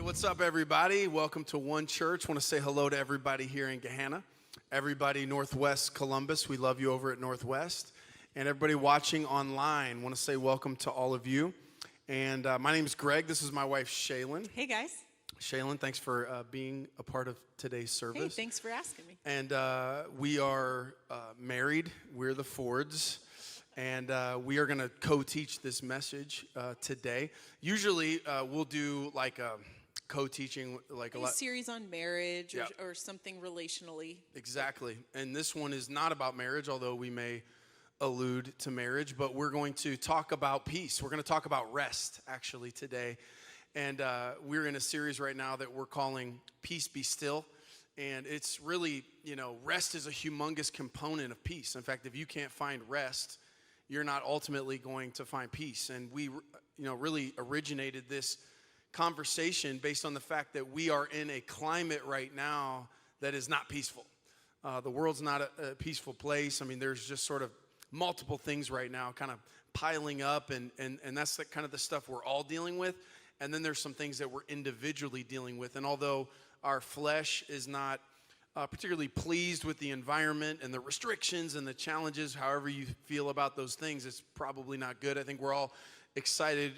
What's up, everybody? Welcome to One Church. Want to say hello to everybody here in Gahanna, everybody Northwest Columbus. We love you over at Northwest. And everybody watching online, want to say welcome to all of you. And my name is Greg. This is my wife, Shaylyn. Hey, guys. Shaylyn, thanks for being a part of today's service. Hey, thanks for asking me. And we are married. We're the Fords. And we are going to co-teach this message today. Usually, we'll do like a co-teaching, like a series on marriage or something relationally. Exactly. And this one is not about marriage, although we may allude to marriage, but we're going to talk about peace. We're going to talk about rest, actually, today. And we're in a series right now that we're calling Peace Be Still. And it's really, rest is a humongous component of peace. In fact, if you can't find rest, you're not ultimately going to find peace. And we, really originated this conversation based on the fact that we are in a climate right now that is not peaceful. The world's not a peaceful place. I mean, there's just sort of multiple things right now kind of piling up, and that's the kind of the stuff we're all dealing with. And then there's some things that we're individually dealing with. And although our flesh is not particularly pleased with the environment and the restrictions and the challenges, however you feel about those things, it's probably not good. I think we're all excited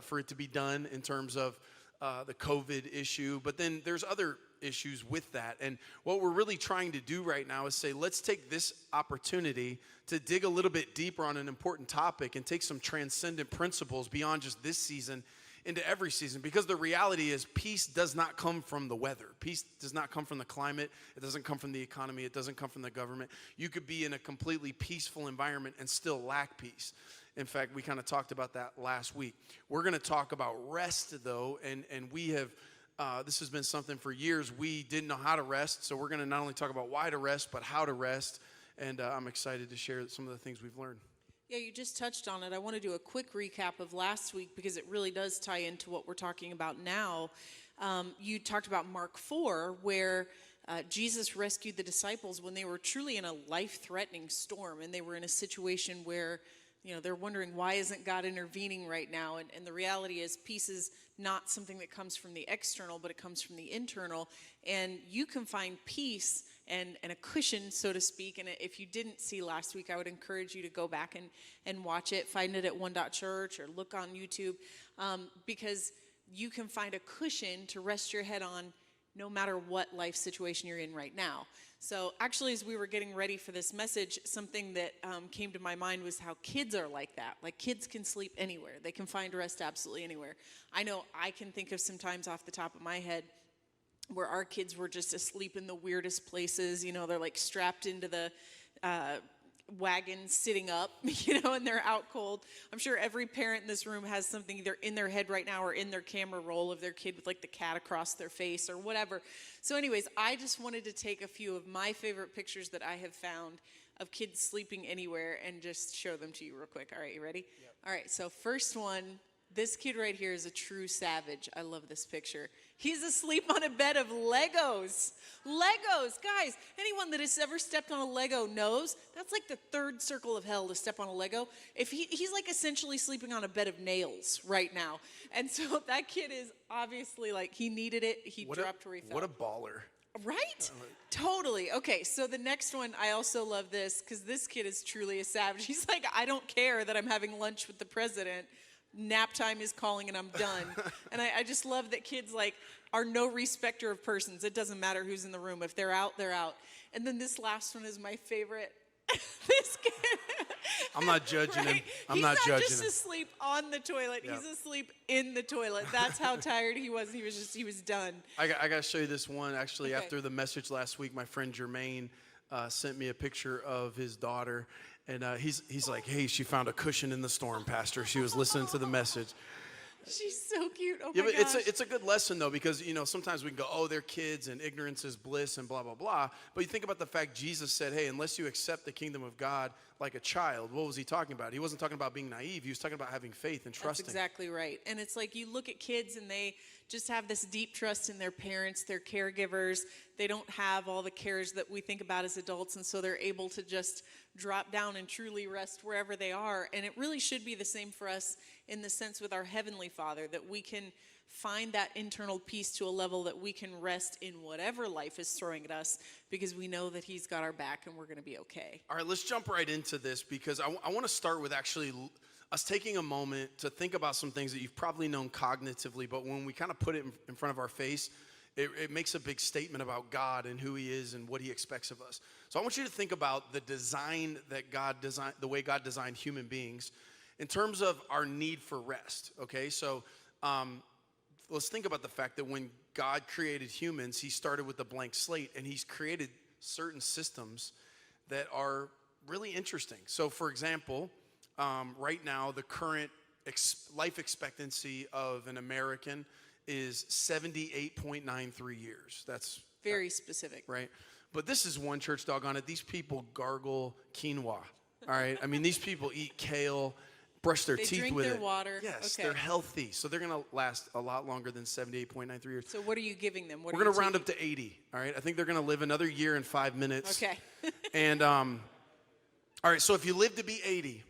for it to be done in terms of the COVID issue. But then there's other issues with that. And what we're really trying to do right now is say, let's take this opportunity to dig a little bit deeper on an important topic and take some transcendent principles beyond just this season into every season, because the reality is peace does not come from the weather. Peace does not come from the climate. It doesn't come from the economy. It doesn't come from the government. You could be in a completely peaceful environment and still lack peace. In fact, we kind of talked about that last week. We're going to talk about rest, though, and we have, this has been something for years. We didn't know how to rest, so we're going to not only talk about why to rest, but how to rest, and I'm excited to share some of the things we've learned. Yeah, you just touched on it. I want to do a quick recap of last week because it really does tie into what we're talking about now. You talked about Mark 4, where Jesus rescued the disciples when they were truly in a life-threatening storm, and they were in a situation where, they're wondering, why isn't God intervening right now? And the reality is peace is not something that comes from the external, but it comes from the internal. And you can find peace and a cushion, so to speak. And if you didn't see last week, I would encourage you to go back and watch it. Find it at one.church or look on YouTube, because you can find a cushion to rest your head on no matter what life situation you're in right now. So actually, as we were getting ready for this message, something that came to my mind was how kids are like that. Like, kids can sleep anywhere. They can find rest absolutely anywhere. I know I can think of some times off the top of my head where our kids were just asleep in the weirdest places. They're like strapped into the wagon sitting up, and they're out cold. I'm sure every parent in this room has something either in their head right now or in their camera roll of their kid with like the cat across their face or whatever. So anyways, I just wanted to take a few of my favorite pictures that I have found of kids sleeping anywhere and just show them to you real quick. All right, you ready? Yep. All right, so first one, this kid right here is a true savage. I love this picture. He's asleep on a bed of Legos. Legos, guys, anyone that has ever stepped on a Lego knows that's like the third circle of hell to step on a Lego. If he's like essentially sleeping on a bed of nails right now. And so that kid is obviously like, he needed it. He dropped where he fell. What a baller. Right? Totally. Okay, so the next one, I also love this because this kid is truly a savage. He's like, I don't care that I'm having lunch with the president. Nap time is calling and I'm done. And I just love that kids are no respecter of persons. It doesn't matter who's in the room. If they're out, they're out. And then this last one is my favorite. This kid. I'm not judging him. He's not just asleep on the toilet. Yep. He's asleep in the toilet. That's how tired he was. He was done. I got to show you this one. Actually, okay. After the message last week, my friend Jermaine sent me a picture of his daughter. And he's like, hey, she found a cushion in the storm, Pastor. She was listening to the message. She's so cute. Oh, yeah, my but gosh. It's a good lesson, though, because, sometimes we can go, oh, they're kids and ignorance is bliss and blah, blah, blah. But you think about the fact Jesus said, hey, unless you accept the kingdom of God like a child, what was he talking about? He wasn't talking about being naive. He was talking about having faith and trusting. That's exactly right. And it's like you look at kids and they just have this deep trust in their parents, their caregivers. They don't have all the cares that we think about as adults, and so they're able to just drop down and truly rest wherever they are. And it really should be the same for us in the sense with our Heavenly Father, that we can find that internal peace to a level that we can rest in whatever life is throwing at us because we know that he's got our back and we're going to be okay. All right, let's jump right into this because I want to start with actually us taking a moment to think about some things that you've probably known cognitively, but when we kind of put it in front of our face, it makes a big statement about God and who he is and what he expects of us. So I want you to think about the design that God designed, the way God designed human beings in terms of our need for rest, okay? So let's think about the fact that when God created humans, he started with a blank slate, and he's created certain systems that are really interesting. So for example, right now, the current life expectancy of an American is 78.93 years. That's very specific. Right? But this is one church, doggone it. These people gargle quinoa, all right? I mean, these people eat kale, brush their teeth drink with their it. water. Yes, Okay. they're healthy. So they're going to last a lot longer than 78.93 years. So what are you giving them? We're going to round up to 80, all right? I think they're going to live another year and 5 minutes. Okay. And, all right, so if you live to be 80,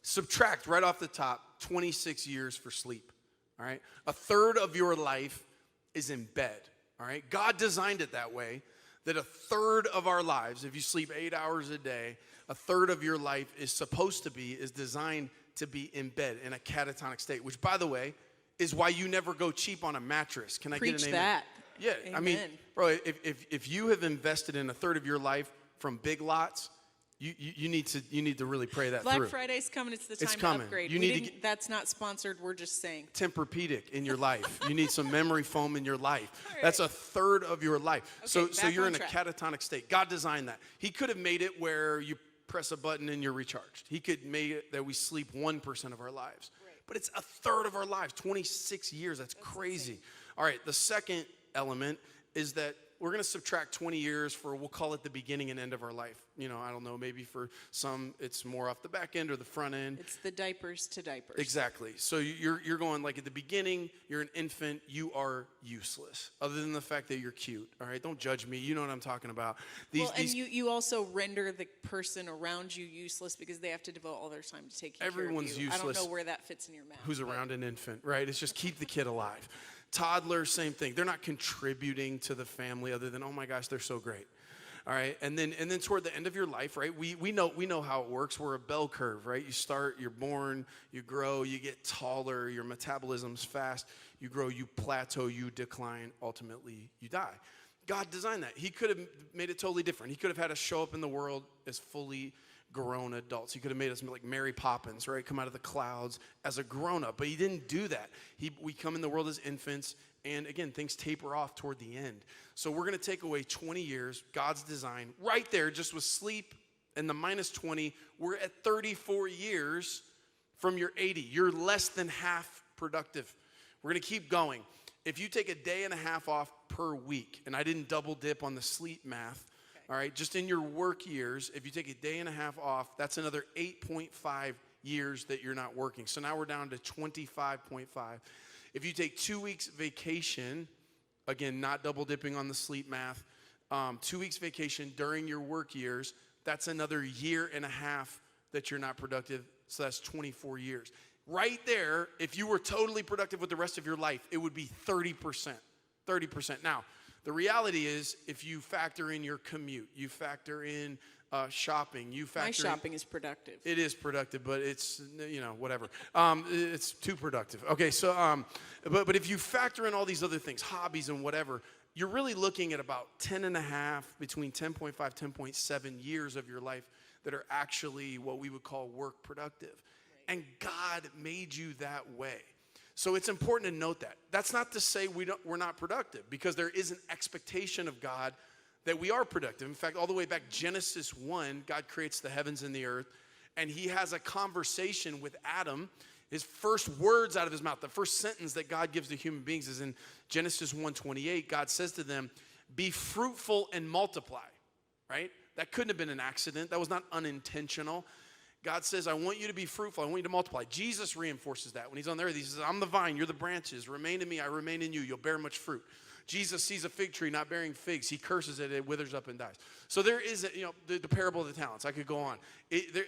subtract right off the top 26 years for sleep, all right? A third of your life is in bed, all right? God designed it that way, that a third of our lives, if you sleep 8 hours a day, a third of your life is designed to be in bed in a catatonic state, which, by the way, is why you never go cheap on a mattress. Can I Preach get an amen? that. Yeah, Amen. I mean, bro, if you have invested in a third of your life from Big Lots, you need to really pray that Black through. Friday's coming. It's the time It's to coming. upgrade. You need to that's not sponsored. We're just saying. Tempur-Pedic in your life. You need some memory foam in your life. Right. That's a third of your life. Okay, So back you're on in a track. catatonic state. God designed that. He could have made it where you press a button and you're recharged. He could make it that we sleep 1% of our lives. Right. But it's a third of our lives, 26 years. That's crazy. insane. All right, the second element is that we're going to subtract 20 years for, we'll call it the beginning and end of our life. You know, I don't know, maybe for some it's more off the back end or the front end. It's the diapers to diapers. Exactly. So you're going like at the beginning, you're an infant, you are useless. Other than the fact that you're cute. All right, don't judge me. You know what I'm talking about. And you also render the person around you useless because they have to devote all their time to taking Everyone's care of you. I useless. don't know where that fits in your math. Who's around an infant, right? It's just keep the kid alive. Toddlers, same thing. They're not contributing to the family other than, oh my gosh, they're so great. All right, and then toward the end of your life, right? We know how it works. We're a bell curve, right? You start, you're born, you grow, you get taller, your metabolism's fast, you grow, you plateau, you decline, ultimately you die. God designed that. He could have made it totally different. He could have had us show up in the world as fully grown adults. He could have made us like Mary Poppins, right? Come out of the clouds as a grown-up, but he didn't do that. We come in the world as infants, and again, things taper off toward the end. So we're going to take away 20 years, God's design, right there, just with sleep and the minus 20. We're at 34 years from your 80. You're less than half productive. We're going to keep going. If you take a day and a half off per week, and I didn't double dip on the sleep math, all right, just in your work years, if you take a day and a half off, that's another 8.5 years that you're not working. So now we're down to 25.5. If you take 2 weeks vacation, again, not double dipping on the sleep math, 2 weeks vacation during your work years, that's another year and a half that you're not productive. So that's 24 years. Right there, if you were totally productive with the rest of your life, it would be 30%. 30%. Now, the reality is, if you factor in your commute, you factor in shopping, you factor My shopping is productive. It is productive, but it's, whatever. It's too productive. Okay, so, but if you factor in all these other things, hobbies and whatever, you're really looking at about 10 and a half, between 10.5, 10.7 years of your life that are actually what we would call work productive. Right. And God made you that way. So it's important to note that. That's not to say we're not productive, because there is an expectation of God that we are productive. In fact, all the way back Genesis 1, God creates the heavens and the earth, and he has a conversation with Adam. His first words out of his mouth, the first sentence that God gives to human beings is in Genesis 1:28. God says to them, "Be fruitful and multiply," right? That couldn't have been an accident. That was not unintentional. God says, I want you to be fruitful. I want you to multiply. Jesus reinforces that. When he's on the earth, he says, I'm the vine, you're the branches. Remain in me, I remain in you. You'll bear much fruit. Jesus sees a fig tree not bearing figs. He curses it, it withers up and dies. So there is, the parable of the talents. I could go on.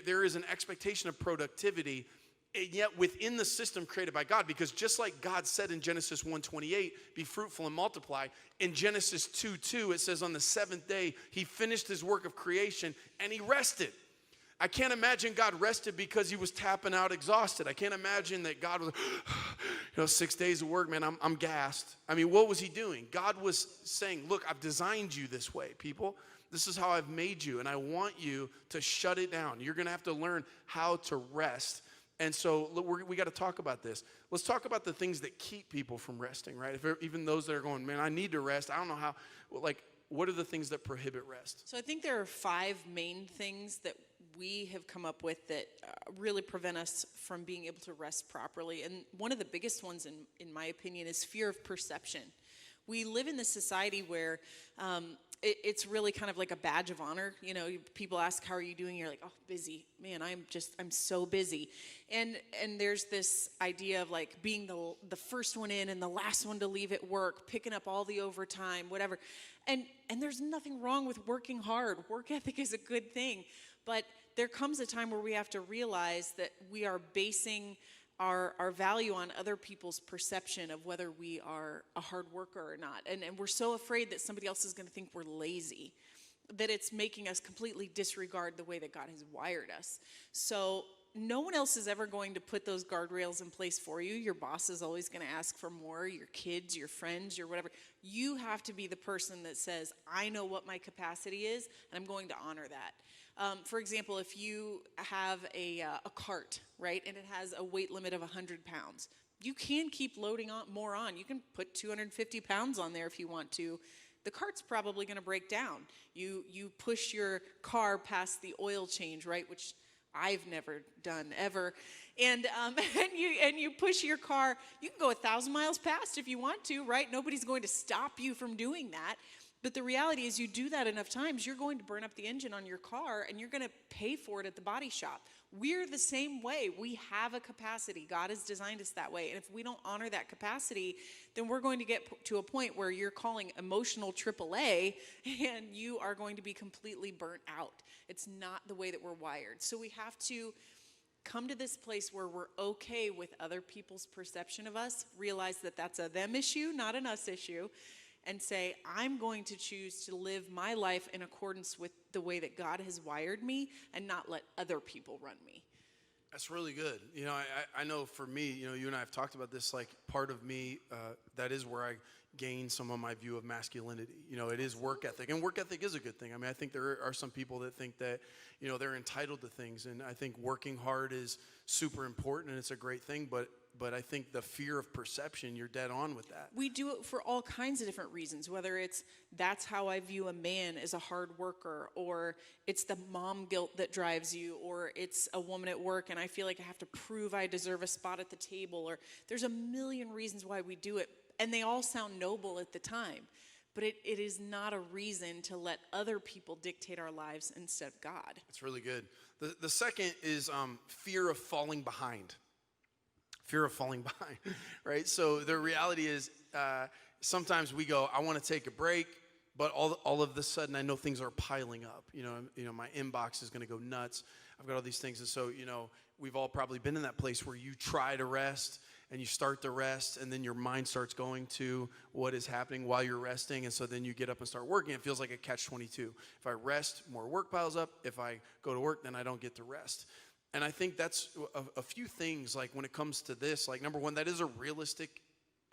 There is an expectation of productivity, and yet within the system created by God, because just like God said in Genesis 1:28, be fruitful and multiply, in Genesis 2:2, it says on the seventh day, he finished his work of creation and he rested. I can't imagine God rested because he was tapping out exhausted. I can't imagine that God was, 6 days of work, man, I'm gassed. I mean, what was he doing? God was saying, look, I've designed you this way, people. This is how I've made you, and I want you to shut it down. You're going to have to learn how to rest. And so we got to talk about this. Let's talk about the things that keep people from resting, right? Even those that are going, man, I need to rest. I don't know how. What are the things that prohibit rest? So I think there are 5 main things that we have come up with that really prevent us from being able to rest properly. And one of the biggest ones, in my opinion, is fear of perception. We live in this society where it's really kind of like a badge of honor. People ask, how are you doing? You're like, oh, busy. Man, I'm so busy. And there's this idea of like being the first one in and the last one to leave at work, picking up all the overtime, whatever. And there's nothing wrong with working hard. Work ethic is a good thing. But there comes a time where we have to realize that we are basing our value on other people's perception of whether we are a hard worker or not. And we're so afraid that somebody else is going to think we're lazy, that it's making us completely disregard the way that God has wired us. So no one else is ever going to put those guardrails in place for you. Your boss is always going to ask for more, your kids, your friends, your whatever. You have to be the person that says, I know what my capacity is, and I'm going to honor that. For example, if you have a cart, right, and it has a weight limit of 100 pounds, you can keep loading more on. You can put 250 pounds on there if you want to. The cart's probably going to break down. You push your car past the oil change, right, which I've never done ever, and you push your car. You can go 1,000 miles past if you want to, right? Nobody's going to stop you from doing that. But the reality is you do that enough times, you're going to burn up the engine on your car, and you're going to pay for it at the body shop. We're the same way. We have a capacity. God has designed us that way. And if we don't honor that capacity, then we're going to get to a point where you're calling emotional AAA, and you are going to be completely burnt out. It's not the way that we're wired. So we have to come to this place where we're okay with other people's perception of us, realize that that's a them issue, not an us issue, and say, I'm going to choose to live my life in accordance with the way that God has wired me and not let other people run me. That's really good. I know for me, you and I have talked about this, like part of me, that is where I gain some of my view of masculinity. It is work ethic, and work ethic is a good thing. I mean, I think there are some people that think that, they're entitled to things, and I think working hard is super important, and it's a great thing, but I think the fear of perception, you're dead on with that. We do it for all kinds of different reasons, whether it's that's how I view a man as a hard worker, or it's the mom guilt that drives you, or it's a woman at work and I feel like I have to prove I deserve a spot at the table, or there's a million reasons why we do it, and they all sound noble at the time. But it is not a reason to let other people dictate our lives instead of God. It's really good. The second is fear of falling behind. Fear of falling behind, right? So the reality is sometimes we go, I want to take a break, but all of a sudden I know things are piling up. My inbox is going to go nuts. I've got all these things. And so, we've all probably been in that place where you try to rest and you start to rest, and then your mind starts going to what is happening while you're resting. And so then you get up and start working. It feels like a catch-22. If I rest, more work piles up. If I go to work, then I don't get to rest. And I think that's a few things, like when it comes to this, like number one, that is a realistic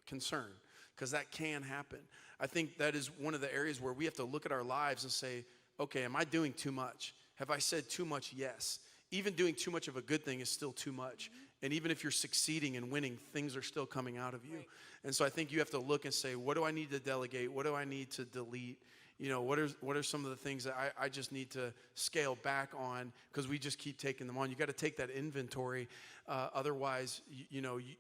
concern, because that can happen. I think that is one of the areas where we have to look at our lives and say, okay, am I doing too much? Have I said too much yes? Even doing too much of a good thing is still too much. And even if you're succeeding and winning, things are still coming out of you. Right. And so I think you have to look and say, what do I need to delegate? What do I need to delete? What are some of the things that I just need to scale back on, because we just keep taking them on. You got to take that inventory. Otherwise,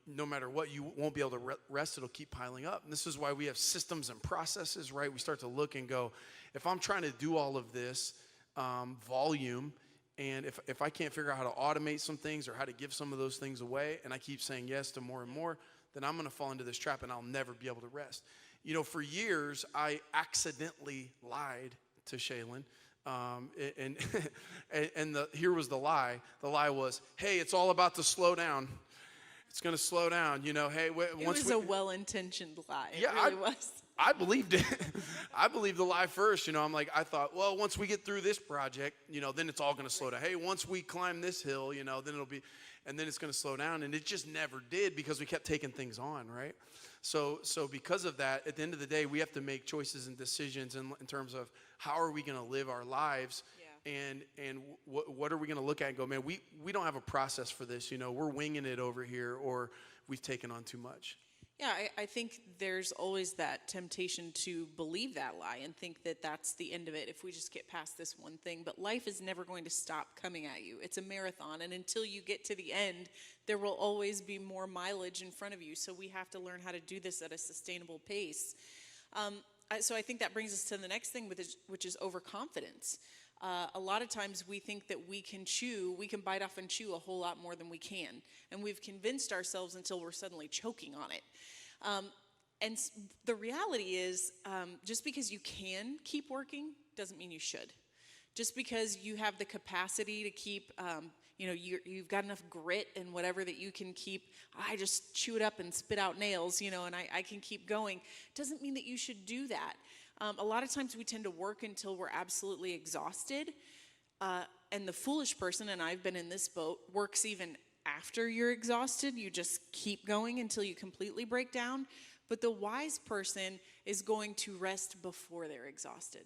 no matter what, you won't be able to rest. It'll keep piling up. And this is why we have systems and processes, right? We start to look and go, if I'm trying to do all of this volume, and if I can't figure out how to automate some things or how to give some of those things away, and I keep saying yes to more and more, then I'm going to fall into this trap and I'll never be able to rest. For years, I accidentally lied to Shaylyn And here was the lie. The lie was, hey, it's all about to slow down. It's going to slow down. Hey, It was a well-intentioned lie. Yeah, It really was. I believed it. I believed the lie first. I thought, well, once we get through this project, then it's all going to slow down. Hey, once we climb this hill, then it'll be, and then it's going to slow down. And it just never did because we kept taking things on, right? So because of that, at the end of the day, we have to make choices and decisions in terms of how are we going to live our lives. Yeah. And what are we going to look at and go, man, we don't have a process for this. We're winging it over here, or we've taken on too much. Yeah, I think there's always that temptation to believe that lie and think that that's the end of it if we just get past this one thing. But life is never going to stop coming at you. It's a marathon, and until you get to the end, there will always be more mileage in front of you. So we have to learn how to do this at a sustainable pace. So I think that brings us to the next thing, which is overconfidence. A lot of times we think that we can bite off and chew a whole lot more than we can. And we've convinced ourselves until we're suddenly choking on it. And the reality is, just because you can keep working doesn't mean you should. Just because you have the capacity to keep, you've got enough grit and whatever that you can keep, I just chew it up and spit out nails, and I can keep going, doesn't mean that you should do that. A lot of times we tend to work until we're absolutely exhausted. And the foolish person, and I've been in this boat, works even after you're exhausted. You just keep going until you completely break down. But the wise person is going to rest before they're exhausted.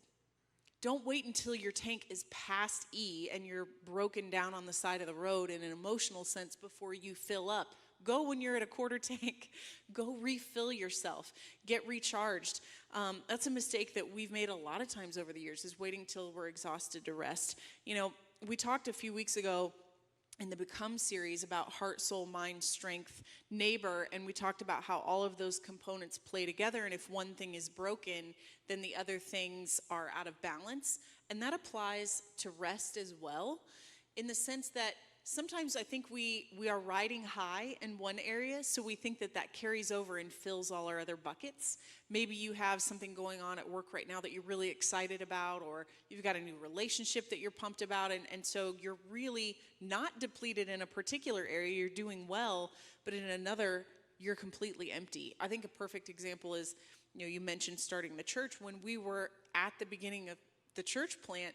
Don't wait until your tank is past E and you're broken down on the side of the road in an emotional sense before you fill up. Go when you're at a quarter tank. Go refill yourself. Get recharged. That's a mistake that we've made a lot of times over the years, is waiting till we're exhausted to rest. We talked a few weeks ago in the Become series about heart, soul, mind, strength, neighbor, and we talked about how all of those components play together, and if one thing is broken, then the other things are out of balance. And that applies to rest as well, in the sense that sometimes I think we are riding high in one area, so we think that carries over and fills all our other buckets. Maybe you have something going on at work right now that you're really excited about, or you've got a new relationship that you're pumped about, and so you're really not depleted in a particular area. You're doing well, but in another, you're completely empty. I think a perfect example is, you mentioned starting the church. When we were at the beginning of the church plant,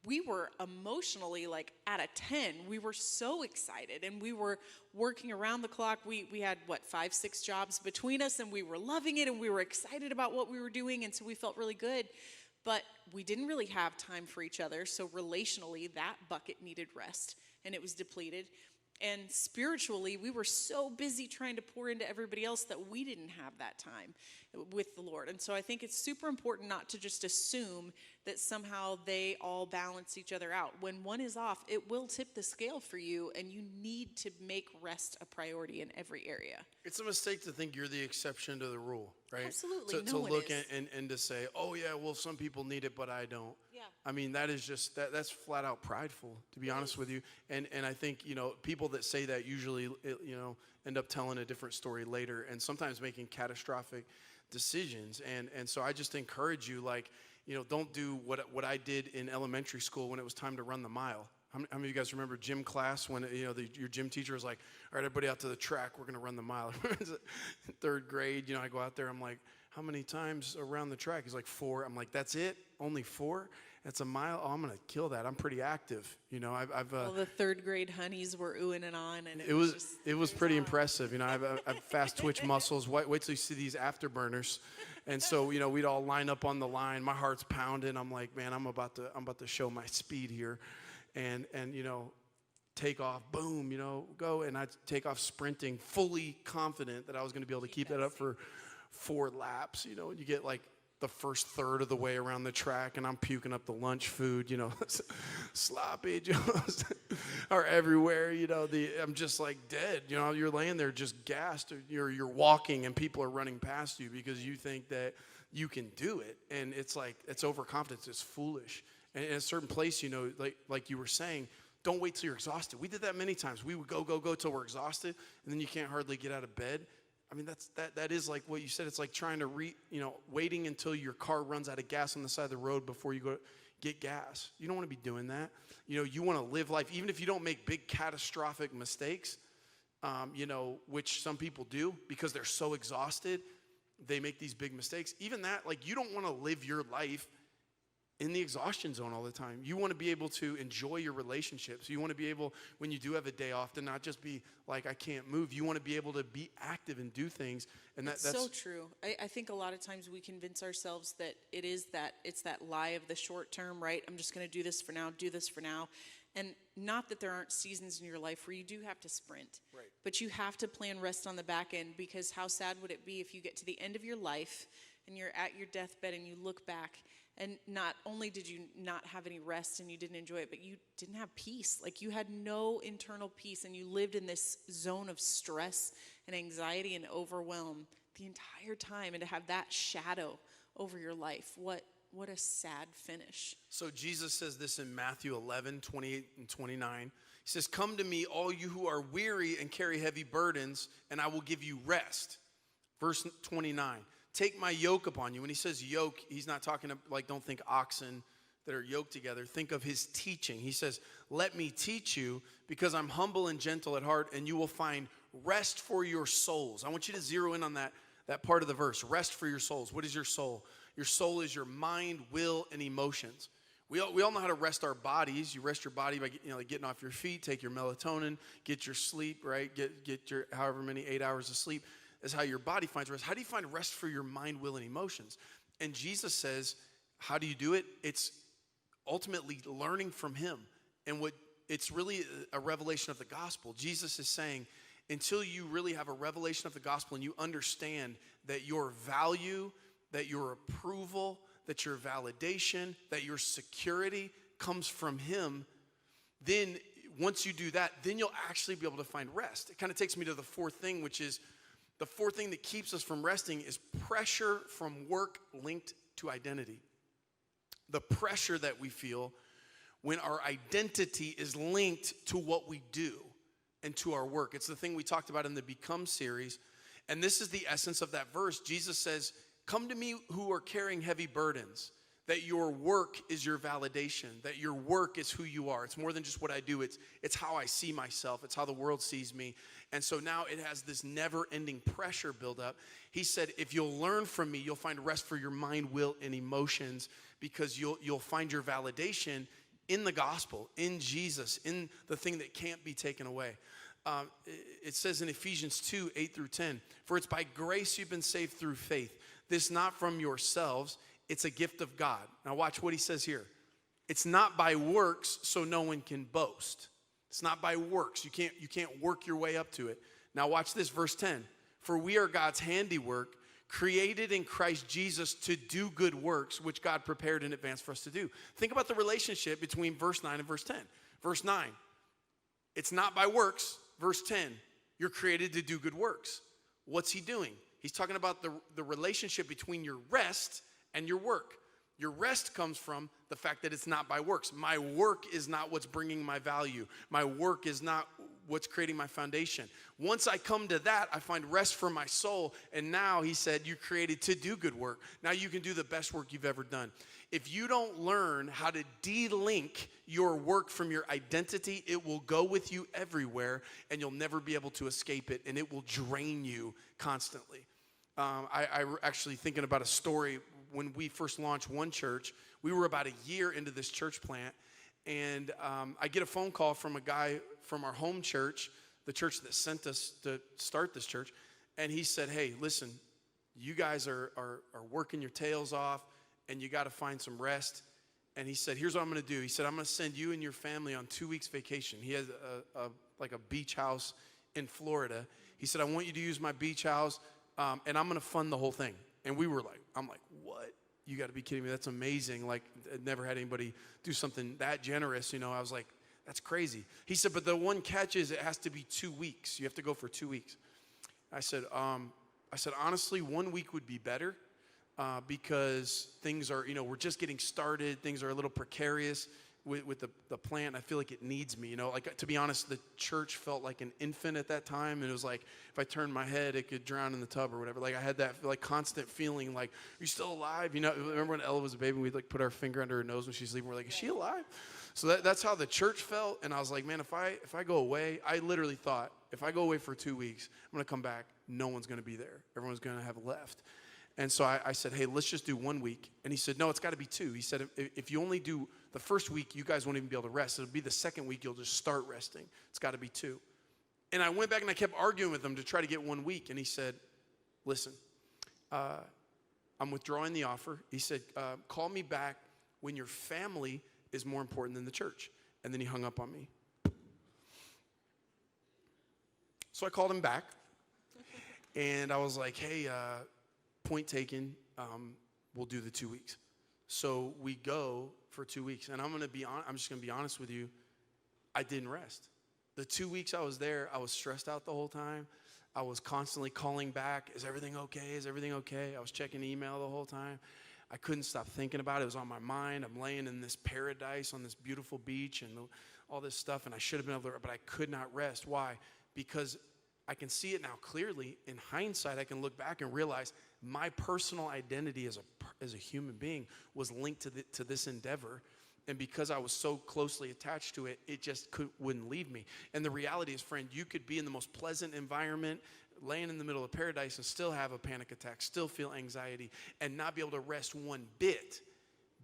we were emotionally like at a 10. We were so excited, and we were working around the clock. We had 5-6 jobs between us, and we were loving it, and we were excited about what we were doing, and so we felt really good. But we didn't really have time for each other, so relationally that bucket needed rest, and it was depleted. And spiritually, we were so busy trying to pour into everybody else that we didn't have that time with the Lord. And so I think it's super important not to just assume that somehow they all balance each other out. When one is off, it will tip the scale for you, and you need to make rest a priority in every area. It's a mistake to think you're the exception to the rule, right? Absolutely, To look at and to say, oh yeah, well, some people need it, but I don't. Yeah. I mean, that is just, that's flat out prideful, to be honest with you. And I think, people that say that usually, end up telling a different story later, and sometimes making catastrophic decisions. And so I just encourage you, don't do what I did in elementary school when it was time to run the mile. How many of you guys remember gym class when, your gym teacher was like, all right, everybody out to the track, we're going to run the mile. Third grade, I go out there, I'm like, how many times around the track? He's like, 4. I'm like, that's it? Only 4? That's a mile? Oh, I'm going to kill that. I'm pretty active. All the third grade honeys were oohing and on, and it was pretty impressive. I have fast twitch muscles. Wait till you see these afterburners. And so, we'd all line up on the line. My heart's pounding. I'm like, man, I'm about to show my speed here. And take off, boom, go. And I'd take off sprinting, fully confident that I was going to be able to keep that up for 4 laps. You get like the first third of the way around the track, and I'm puking up the lunch food, sloppy joes are everywhere. I'm just like dead. You're laying there just gassed. You're walking, and people are running past you because you think that you can do it. And it's like, it's overconfidence. It's foolish. And in a certain place, like you were saying, don't wait till you're exhausted. We did that many times. We would go till we're exhausted, and then you can't hardly get out of bed. I mean, that is like what you said. It's like trying to waiting until your car runs out of gas on the side of the road before you get gas. You don't want to be doing that. You want to live life, even if you don't make big catastrophic mistakes, which some people do because they're so exhausted, they make these big mistakes. Even that, like, you don't want to live your life in the exhaustion zone all the time. You want to be able to enjoy your relationships. You want to be able, when you do have a day off, to not just be like, I can't move. You want to be able to be active and do things. And that's so true. I think a lot of times we convince ourselves that it's that lie of the short term, right? I'm just going to do this for now. And not that there aren't seasons in your life where you do have to sprint. Right. But you have to plan rest on the back end, because how sad would it be if you get to the end of your life and you're at your deathbed and you look back, and not only did you not have any rest and you didn't enjoy it, but you didn't have peace. Like, you had no internal peace, and you lived in this zone of stress and anxiety and overwhelm the entire time. And to have that shadow over your life, what a sad finish. So Jesus says this in Matthew 11, 28 and 29. He says, come to me, all you who are weary and carry heavy burdens, and I will give you rest. Verse 29. Take my yoke upon you. When he says yoke, he's not talking like, don't think oxen that are yoked together. Think of his teaching. He says, let me teach you, because I'm humble and gentle at heart, and you will find rest for your souls. I want you to zero in on that part of the verse. Rest for your souls. What is your soul? Your soul is your mind, will, and emotions. We all know how to rest our bodies. You rest your body by getting off your feet, take your melatonin, get your sleep, right? Get your however many 8 hours of sleep. Is how your body finds rest. How do you find rest for your mind, will, and emotions? And Jesus says, how do you do it? It's ultimately learning from him. And it's really a revelation of the gospel. Jesus is saying, until you really have a revelation of the gospel and you understand that your value, that your approval, that your validation, that your security comes from him, then once you do that, then you'll actually be able to find rest. It kind of takes me to the fourth thing, which is, the fourth thing that keeps us from resting is pressure from work linked to identity. The pressure that we feel when our identity is linked to what we do and to our work. It's the thing we talked about in the Become series. And this is the essence of that verse. Jesus says, come to me who are carrying heavy burdens. That your work is your validation, that your work is who you are. It's more than just what I do. It's how I see myself. It's how the world sees me. And so now it has this never-ending pressure build up. He said, if you'll learn from me, you'll find rest for your mind, will, and emotions, because you'll find your validation in the gospel, in Jesus, in the thing that can't be taken away. It says in Ephesians 2, 8 through 10, for it's by grace you've been saved through faith. This not from yourselves. It's a gift of God. Now watch what he says here. It's not by works, so no one can boast. It's not by works. You can't work your way up to it. Now watch this, verse 10. For we are God's handiwork, created in Christ Jesus to do good works, which God prepared in advance for us to do. Think about the relationship between verse 9 and verse 10. Verse 9, it's not by works. Verse 10, you're created to do good works. What's he doing? He's talking about the relationship between your rest and your work. Your rest comes from the fact that it's not by works. My work is not what's bringing my value. My work is not what's creating my foundation. Once I come to that, I find rest for my soul. And now he said, you're created to do good work. Now you can do the best work you've ever done. If you don't learn how to de-link your work from your identity, it will go with you everywhere and you'll never be able to escape it, and it will drain you constantly. I actually thinking about a story. When we first launched One Church, we were about a year into this church plant, and I get a phone call from a guy from our home church, the church that sent us to start this church, and he said, hey, listen, you guys are working your tails off, and you got to find some rest. And he said, here's what I'm going to do. He said, I'm going to send you and your family on 2 weeks vacation. He has like a beach house in Florida. He said, I want you to use my beach house, and I'm going to fund the whole thing. And I'm like, what? You got to be kidding me. That's amazing. Like, I'd never had anybody do something that generous. I was like, that's crazy. He said, but the one catch is it has to be 2 weeks. You have to go for 2 weeks. I said, honestly, 1 week would be better because things are, we're just getting started. Things are a little precarious. with the plant. I feel like it needs me, like, to be honest, the church felt like an infant at that time. And it was like, if I turned my head, it could drown in the tub or whatever. Like I had that like constant feeling like, are you still alive? Remember when Ella was a baby, we'd like put our finger under her nose when she's sleeping. We're like, is she alive? So that's how the church felt. And I was like, man, if I go away, I literally thought, if I go away for 2 weeks, I'm going to come back. No one's going to be there. Everyone's going to have left. And so I said, hey, let's just do 1 week. And he said, no, it's got to be 2. He said, if you only do the first week, you guys won't even be able to rest. It'll be the second week, you'll just start resting. It's got to be 2. And I went back and I kept arguing with him to try to get 1 week. And he said, listen, I'm withdrawing the offer. He said, call me back when your family is more important than the church. And then he hung up on me. So I called him back. And I was like, hey, point taken, we'll do the 2 weeks. So we go for 2 weeks. And I'm just going to be honest with you. I didn't rest. The 2 weeks I was there, I was stressed out the whole time. I was constantly calling back. Is everything okay? Is everything okay? I was checking email the whole time. I couldn't stop thinking about it. It was on my mind. I'm laying in this paradise on this beautiful beach and all this stuff. And I should have been able to, but I could not rest. Why? Because I can see it now clearly. In hindsight, I can look back and realize my personal identity as a human being was linked to this endeavor. And because I was so closely attached to it, it just wouldn't leave me. And the reality is, friend, you could be in the most pleasant environment, laying in the middle of paradise and still have a panic attack, still feel anxiety, and not be able to rest one bit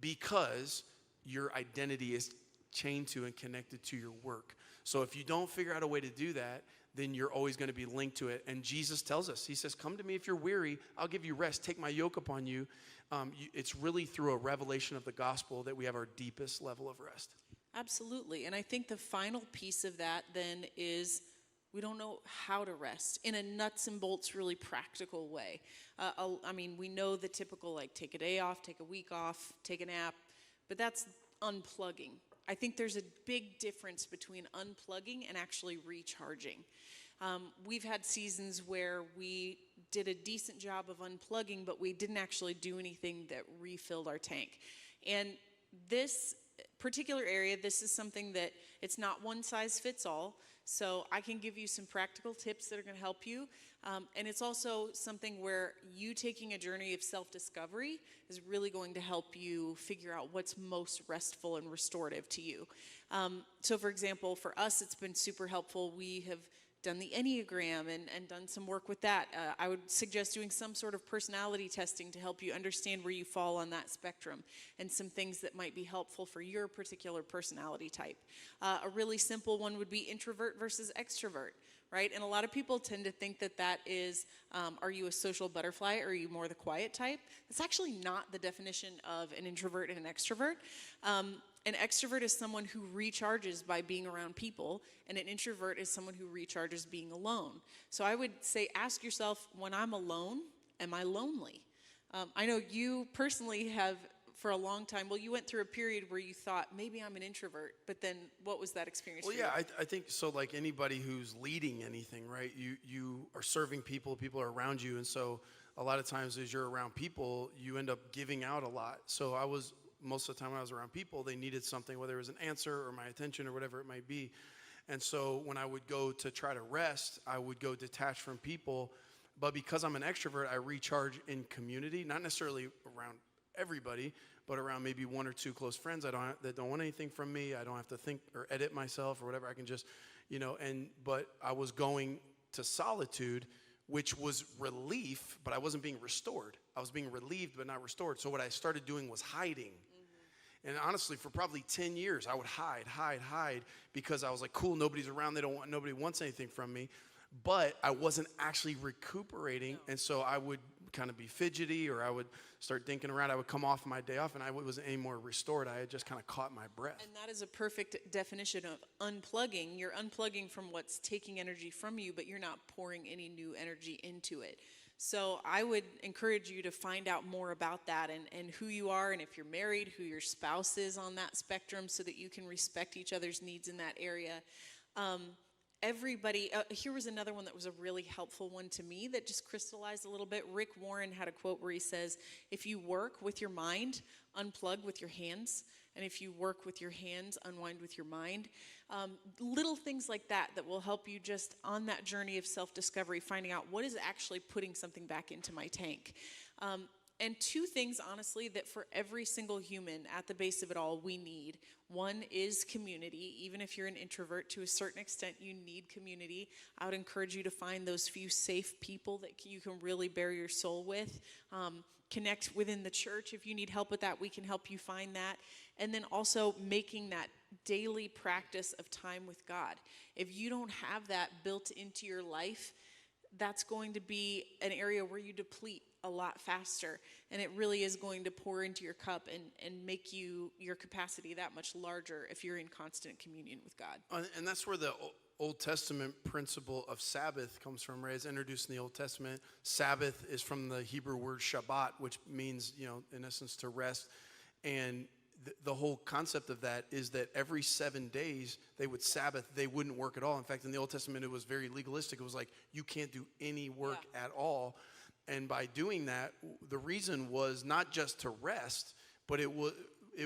because your identity is chained to and connected to your work. So if you don't figure out a way to do that, then you're always going to be linked to it. And Jesus tells us, he says, come to me if you're weary, I'll give you rest. Take my yoke upon you. It's really through a revelation of the gospel that we have our deepest level of rest. Absolutely. And I think the final piece of that then is we don't know how to rest in a nuts and bolts, really practical way. We know the typical, like, take a day off, take a week off, take a nap, but that's unplugging. I think there's a big difference between unplugging and actually recharging. We've had seasons where we did a decent job of unplugging, but we didn't actually do anything that refilled our tank. And this particular area, this is something that it's not one size fits all. So I can give you some practical tips that are going to help you. And it's also something where you taking a journey of self-discovery is really going to help you figure out what's most restful and restorative to you. So for example, for us, it's been super helpful. We have done the Enneagram and done some work with that. I would suggest doing some sort of personality testing to help you understand where you fall on that spectrum and some things that might be helpful for your particular personality type. A really simple one would be introvert versus extrovert, right? And a lot of people tend to think that is, are you a social butterfly or are you more the quiet type? That's actually not the definition of an introvert and an extrovert. An extrovert is someone who recharges by being around people, and an introvert is someone who recharges being alone. So I would say, ask yourself, when I'm alone, am I lonely? I know you personally have, for a long time, you went through a period where you thought, maybe I'm an introvert, but then what was that experience for you? Well, yeah, I think so. Like anybody who's leading anything, right? You are serving people, people are around you, and so a lot of times as you're around people, you end up giving out a lot. So most of the time when I was around people, they needed something, whether it was an answer or my attention or whatever it might be. And so when I would go to try to rest, I would go detached from people. But because I'm an extrovert, I recharge in community, not necessarily around everybody, but around maybe one or two close friends that don't want anything from me. I don't have to think or edit myself or whatever. I can just, but I was going to solitude, which was relief, but I wasn't being restored. I was being relieved, but not restored. So what I started doing was hiding. And honestly, for probably 10 years, I would hide, because I was like, cool, nobody's around. Nobody wants anything from me. But I wasn't actually recuperating. No. And so I would kind of be fidgety, or I would start thinking around. I would come off my day off, and I wasn't any more restored. I had just kind of caught my breath. And that is a perfect definition of unplugging. You're unplugging from what's taking energy from you, but you're not pouring any new energy into it. So I would encourage you to find out more about that and who you are, and if you're married, who your spouse is on that spectrum, so that you can respect each other's needs in that area. Here was another one that was a really helpful one to me that just crystallized a little bit. Rick Warren had a quote where he says, if you work with your mind, unplug with your hands. And if you work with your hands, unwind with your mind. Little things like that will help you just on that journey of self-discovery, finding out what is actually putting something back into my tank. And two things, honestly, that for every single human at the base of it all, we need. One is community. Even if you're an introvert, to a certain extent, you need community. I would encourage you to find those few safe people that you can really bare your soul with. Connect within the church. If you need help with that, we can help you find that. And then also making that daily practice of time with God. If you don't have that built into your life, that's going to be an area where you deplete a lot faster, and it really is going to pour into your cup and make your capacity that much larger if you're in constant communion with God. And that's where the Old Testament principle of Sabbath comes from, right? It's introduced in the Old Testament. Sabbath is from the Hebrew word Shabbat, which means, in essence, to rest. And the whole concept of that is that every 7 days they would Sabbath, they wouldn't work at all. In fact, in the Old Testament, it was very legalistic. It was like, you can't do any work at all. And by doing that, the reason was not just to rest, but it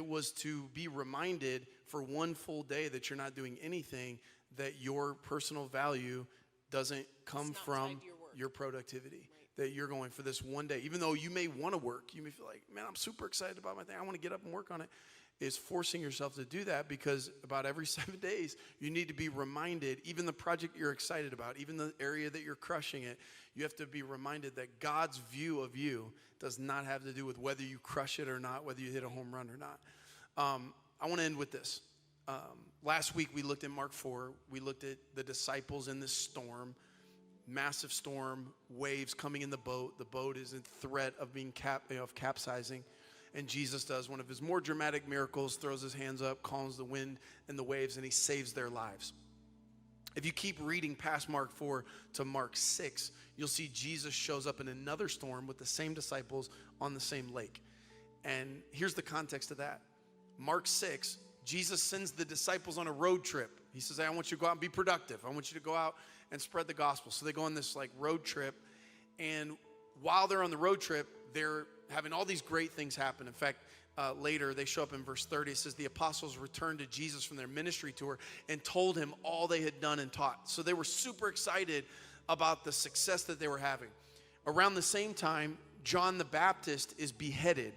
was to be reminded for one full day that you're not doing anything, that your personal value doesn't come from your productivity. Right. That you're going for this one day. Even though you may want to work, you may feel like, man, I'm super excited about my thing. I want to get up and work on it. Is forcing yourself to do that, because about every 7 days, you need to be reminded, even the project you're excited about, even the area that you're crushing it, you have to be reminded that God's view of you does not have to do with whether you crush it or not, whether you hit a home run or not. I want to end with this. Last week, we looked at Mark 4. We looked at the disciples in this storm, massive storm, waves coming in the boat. The boat is in threat of being capsizing. And Jesus does one of his more dramatic miracles, throws his hands up, calms the wind and the waves, and he saves their lives. If you keep reading past Mark 4 to Mark 6, you'll see Jesus shows up in another storm with the same disciples on the same lake. And here's the context of that. Mark 6, Jesus sends the disciples on a road trip. He says, hey, I want you to go out and be productive. I want you to go out and spread the gospel. So they go on this road trip. And while they're on the road trip, they're having all these great things happen. In fact, later they show up in verse 30. It says the apostles returned to Jesus from their ministry tour and told him all they had done and taught. So they were super excited about the success that they were having. Around the same time, John the Baptist is beheaded.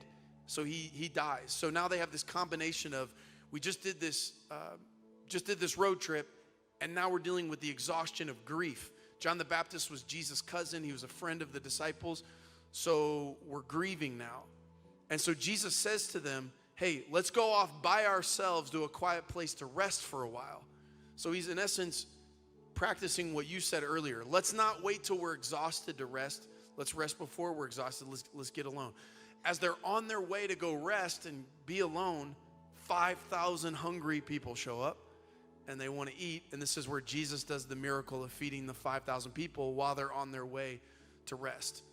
So he dies. So now they have this combination of, we just did this road trip, and now we're dealing with the exhaustion of grief. John the Baptist was Jesus' cousin. He was a friend of the disciples. So we're grieving now. And so Jesus says to them, hey, let's go off by ourselves to a quiet place to rest for a while. So he's in essence practicing what you said earlier. Let's not wait till we're exhausted to rest. Let's rest before we're exhausted. Let's get alone. As they're on their way to go rest and be alone, 5,000 hungry people show up and they want to eat. And this is where Jesus does the miracle of feeding the 5,000 people while they're on their way to rest.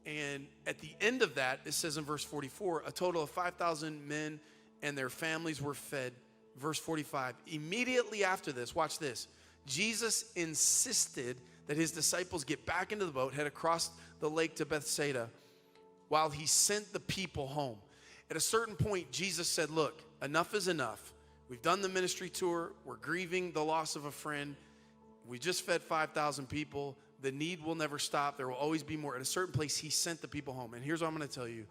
And at the end of that, it says in verse 44, a total of 5,000 men and their families were fed. Verse 45, immediately after this, watch this, Jesus insisted that his disciples get back into the boat, head across the lake to Bethsaida, while he sent the people home. At a certain point, Jesus said, look, enough is enough. We've done the ministry tour. We're grieving the loss of a friend. We just fed 5,000 people. The need will never stop. There will always be more. At a certain place, he sent the people home. And here's what I'm going to tell you.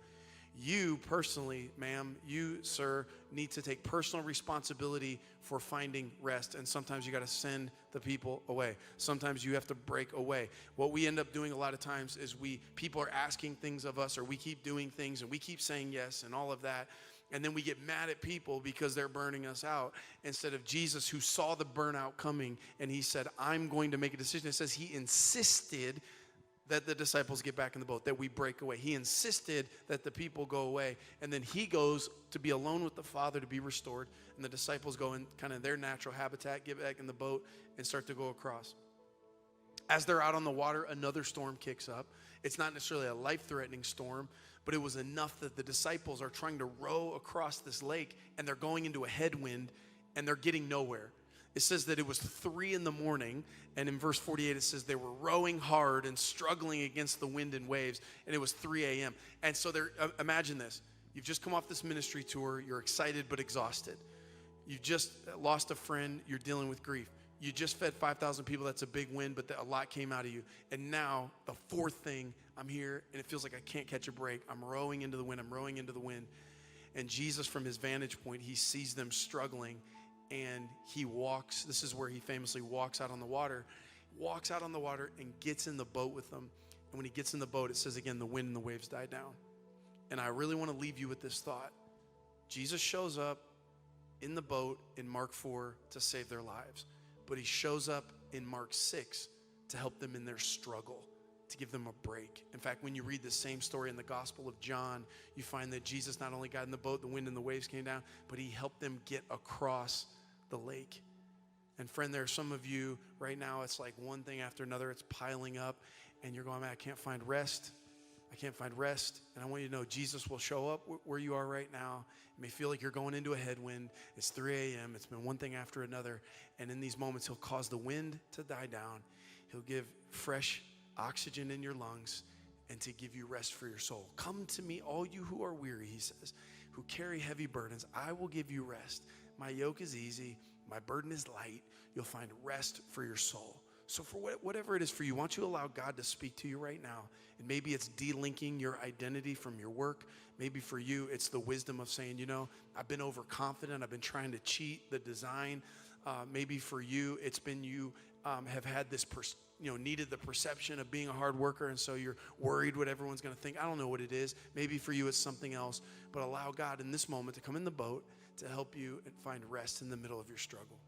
You personally, ma'am, you, sir, need to take personal responsibility for finding rest. And sometimes you got to send the people away. Sometimes you have to break away. What we end up doing a lot of times is people are asking things of us, or we keep doing things and we keep saying yes and all of that. And then we get mad at people because they're burning us out, instead of Jesus, who saw the burnout coming and he said, I'm going to make a decision. It says he insisted that the disciples get back in the boat, that we break away. He insisted that the people go away. And then he goes to be alone with the Father to be restored. And the disciples go in kind of their natural habitat, get back in the boat and start to go across. As they're out on the water, another storm kicks up. It's not necessarily a life-threatening storm, but it was enough that the disciples are trying to row across this lake, and they're going into a headwind, and they're getting nowhere. It says that it was 3 a.m, and in verse 48 it says they were rowing hard and struggling against the wind and waves, and it was 3 a.m. And so imagine this. You've just come off this ministry tour. You're excited but exhausted. You've just lost a friend. You're dealing with grief. You just fed 5,000 people. That's a big win, but a lot came out of you. And now the fourth thing, I'm here and it feels like I can't catch a break. I'm rowing into the wind. I'm rowing into the wind. And Jesus, from his vantage point, he sees them struggling and he walks. This is where he famously walks out on the water and gets in the boat with them. And when he gets in the boat, it says again, the wind and the waves die down. And I really want to leave you with this thought. Jesus shows up in the boat in Mark 4 to save their lives. But he shows up in Mark 6 to help them in their struggle, to give them a break. In fact, when you read the same story in the Gospel of John, you find that Jesus not only got in the boat, the wind and the waves came down, but he helped them get across the lake. And friend, there are some of you right now, it's like one thing after another, it's piling up, and you're going, man, I can't find rest. I can't find rest. And I want you to know Jesus will show up where you are right now. It may feel like you're going into a headwind. It's 3 a.m. It's been one thing after another. And in these moments, he'll cause the wind to die down. He'll give fresh oxygen in your lungs and to give you rest for your soul. Come to me, all you who are weary, he says, who carry heavy burdens. I will give you rest. My yoke is easy. My burden is light. You'll find rest for your soul. So for whatever it is for you, why don't you allow God to speak to you right now? And maybe it's delinking your identity from your work. Maybe for you, it's the wisdom of saying, you know, I've been overconfident. I've been trying to cheat the design. Maybe for you, it's been you have had this, needed the perception of being a hard worker, and so you're worried what everyone's going to think. I don't know what it is. Maybe for you, it's something else. But allow God in this moment to come in the boat to help you and find rest in the middle of your struggle.